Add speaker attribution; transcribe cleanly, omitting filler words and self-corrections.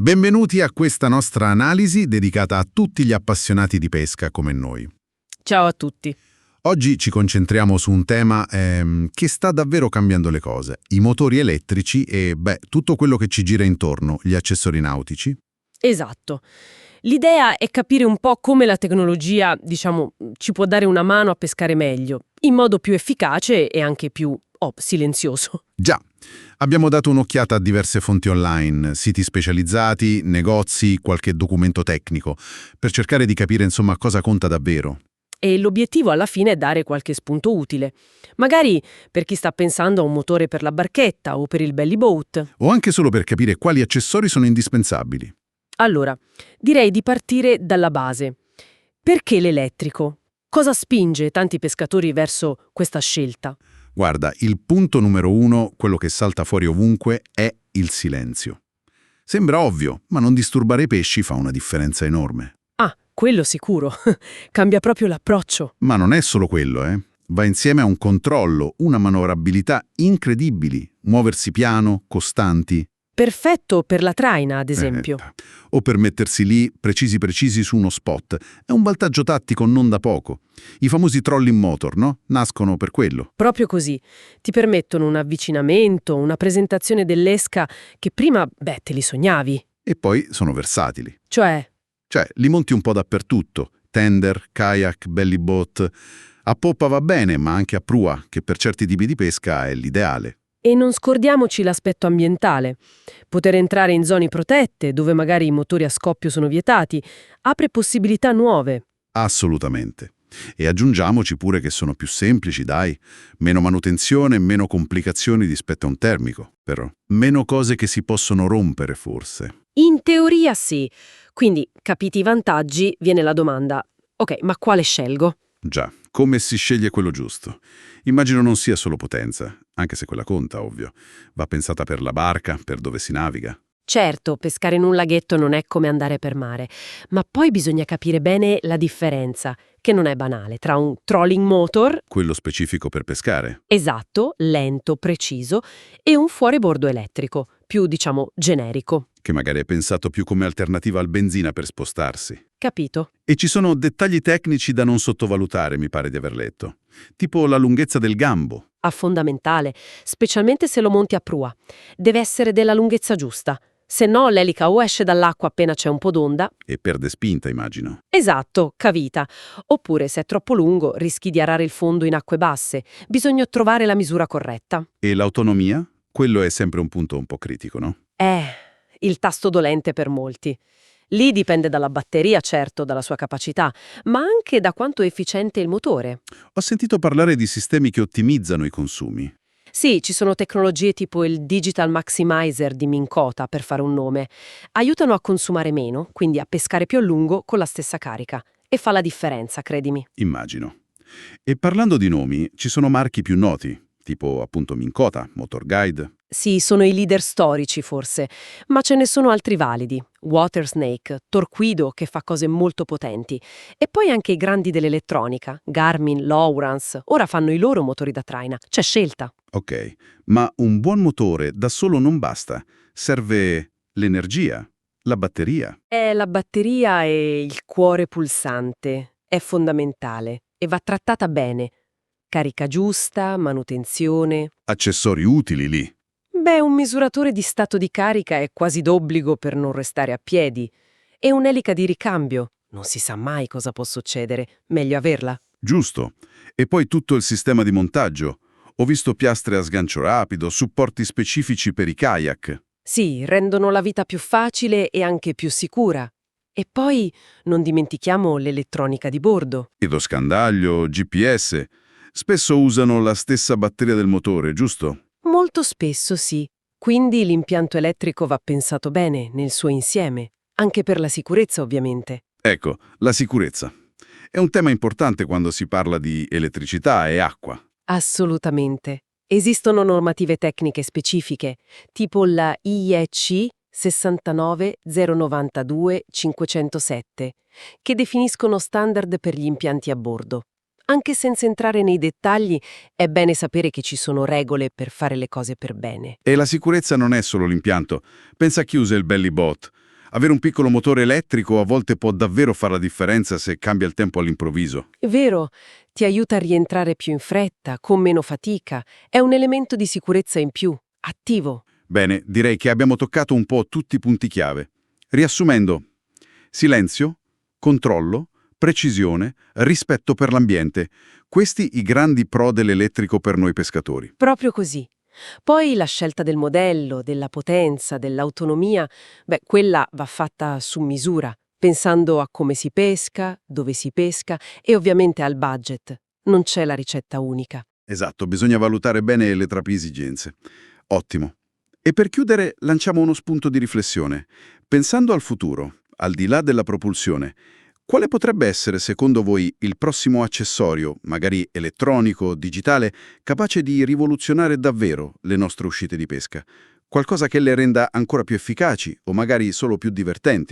Speaker 1: Benvenuti a questa nostra analisi dedicata a tutti gli appassionati di pesca come noi.
Speaker 2: Ciao a tutti.
Speaker 1: Oggi ci concentriamo su un tema che sta davvero cambiando le cose, i motori elettrici e, tutto quello che ci gira intorno, gli accessori nautici.
Speaker 2: Esatto. L'idea è capire un po' come la tecnologia, ci può dare una mano a pescare meglio, in modo più efficace e anche più, silenzioso.
Speaker 1: Già, abbiamo dato un'occhiata a diverse fonti online, siti specializzati, negozi, qualche documento tecnico, per cercare di capire insomma cosa conta davvero.
Speaker 2: E l'obiettivo alla fine è dare qualche spunto utile. Magari per chi sta pensando a un motore per la barchetta o per il belly boat.
Speaker 1: O anche solo per capire quali accessori sono indispensabili.
Speaker 2: Allora, direi di partire dalla base. Perché l'elettrico? Cosa spinge tanti pescatori verso questa scelta?
Speaker 1: Guarda, il punto numero 1, quello che salta fuori ovunque, è il silenzio. Sembra ovvio, ma non disturbare i pesci fa una differenza enorme.
Speaker 2: Ah, quello sicuro. Cambia proprio l'approccio.
Speaker 1: Ma non è solo quello, Va insieme a un controllo, una manovrabilità incredibili, muoversi piano, costanti.
Speaker 2: Perfetto per la traina, ad esempio.
Speaker 1: O per mettersi lì, precisi su uno spot. È un vantaggio tattico non da poco. I famosi trolling motor, no? Nascono per quello.
Speaker 2: Proprio così. Ti permettono un avvicinamento, una presentazione dell'esca che prima, te li sognavi.
Speaker 1: E poi sono versatili.
Speaker 2: Cioè,
Speaker 1: Li monti un po' dappertutto. Tender, kayak, belly boat. A poppa va bene, ma anche a prua, che per certi tipi di pesca è l'ideale.
Speaker 2: e non scordiamoci l'aspetto ambientale. Poter entrare in zone protette, dove magari i motori a scoppio sono vietati, apre possibilità nuove.
Speaker 1: Assolutamente. E aggiungiamoci pure che sono più semplici, dai. Meno manutenzione, meno complicazioni rispetto a un termico, però. Meno cose che si possono rompere, forse.
Speaker 2: In teoria sì. Quindi, capiti i vantaggi, viene la domanda: ok, ma quale scelgo?
Speaker 1: Già, come si sceglie quello giusto? Immagino non sia solo potenza, anche se quella conta, ovvio. Va pensata per la barca, per dove si naviga.
Speaker 2: Certo, pescare in un laghetto non è come andare per mare, ma poi bisogna capire bene la differenza, che non è banale, tra un trolling motor,
Speaker 1: Quello specifico per pescare.
Speaker 2: esatto, lento, preciso, e un fuoribordo elettrico, più, generico.
Speaker 1: Che magari è pensato più come alternativa al benzina per spostarsi.
Speaker 2: Capito?
Speaker 1: E ci sono dettagli tecnici da non sottovalutare, mi pare di aver letto. Tipo la lunghezza del gambo.
Speaker 2: A fondamentale, specialmente se lo monti a prua. Deve essere della lunghezza giusta. Se no, l'elica o esce dall'acqua appena c'è un po' d'onda.
Speaker 1: E perde spinta, immagino.
Speaker 2: Esatto, cavita. Oppure, se è troppo lungo, rischi di arare il fondo in acque basse. Bisogna trovare la misura corretta.
Speaker 1: E l'autonomia? Quello è sempre un punto un po' critico, no?
Speaker 2: Il tasto dolente per molti. Lì dipende dalla batteria, certo, dalla sua capacità, ma anche da quanto è efficiente il motore.
Speaker 1: Ho sentito parlare di sistemi che ottimizzano i consumi.
Speaker 2: Sì, ci sono tecnologie tipo il Digital Maximizer di Minn Kota, per fare un nome. Aiutano a consumare meno, quindi a pescare più a lungo con la stessa carica. E fa la differenza, credimi.
Speaker 1: Immagino. E parlando di nomi, ci sono marchi più noti, tipo appunto Minn Kota, Motor Guide.
Speaker 2: Sì, sono i leader storici forse, ma ce ne sono altri validi. Watersnake, Torquido che fa cose molto potenti. E poi anche i grandi dell'elettronica, Garmin, Lowrance, ora fanno i loro motori da traina. C'è scelta.
Speaker 1: Ok, ma un buon motore da solo non basta. Serve l'energia, la batteria.
Speaker 2: È la batteria e il cuore pulsante. È fondamentale e va trattata bene. Carica giusta, manutenzione.
Speaker 1: Accessori utili lì.
Speaker 2: Un misuratore di stato di carica è quasi d'obbligo per non restare a piedi. E un'elica di ricambio. Non si sa mai cosa può succedere. Meglio averla.
Speaker 1: Giusto. E poi tutto il sistema di montaggio. Ho visto piastre a sgancio rapido, supporti specifici per i kayak.
Speaker 2: Sì, rendono la vita più facile e anche più sicura. E poi non dimentichiamo l'elettronica di bordo.
Speaker 1: Idroscandaglio, GPS. Spesso usano la stessa batteria del motore, giusto?
Speaker 2: Molto spesso sì. Quindi l'impianto elettrico va pensato bene nel suo insieme. Anche per la sicurezza, ovviamente.
Speaker 1: Ecco, la sicurezza. È un tema importante quando si parla di elettricità e acqua.
Speaker 2: Assolutamente. Esistono normative tecniche specifiche, tipo la IEC 69092-507, che definiscono standard per gli impianti a bordo. Anche senza entrare nei dettagli, è bene sapere che ci sono regole per fare le cose per bene.
Speaker 1: E la sicurezza non è solo l'impianto. Pensa a chi usa il belly boat. Avere un piccolo motore elettrico a volte può davvero fare la differenza se cambia il tempo all'improvviso.
Speaker 2: È vero, ti aiuta a rientrare più in fretta, con meno fatica. È un elemento di sicurezza in più, attivo.
Speaker 1: Bene, direi che abbiamo toccato un po' tutti i punti chiave. Riassumendo, silenzio, controllo, precisione, rispetto per l'ambiente. Questi i grandi pro dell'elettrico per noi pescatori.
Speaker 2: Proprio così. Poi la scelta del modello, della potenza, dell'autonomia, quella va fatta su misura, pensando a come si pesca, dove si pesca e ovviamente al budget. Non c'è la ricetta unica.
Speaker 1: Esatto, bisogna valutare bene le proprie esigenze. Ottimo. E per chiudere lanciamo uno spunto di riflessione. Pensando al futuro, al di là della propulsione, quale potrebbe essere, secondo voi, il prossimo accessorio, magari elettronico o digitale, capace di rivoluzionare davvero le nostre uscite di pesca? Qualcosa che le renda ancora più efficaci o magari solo più divertenti?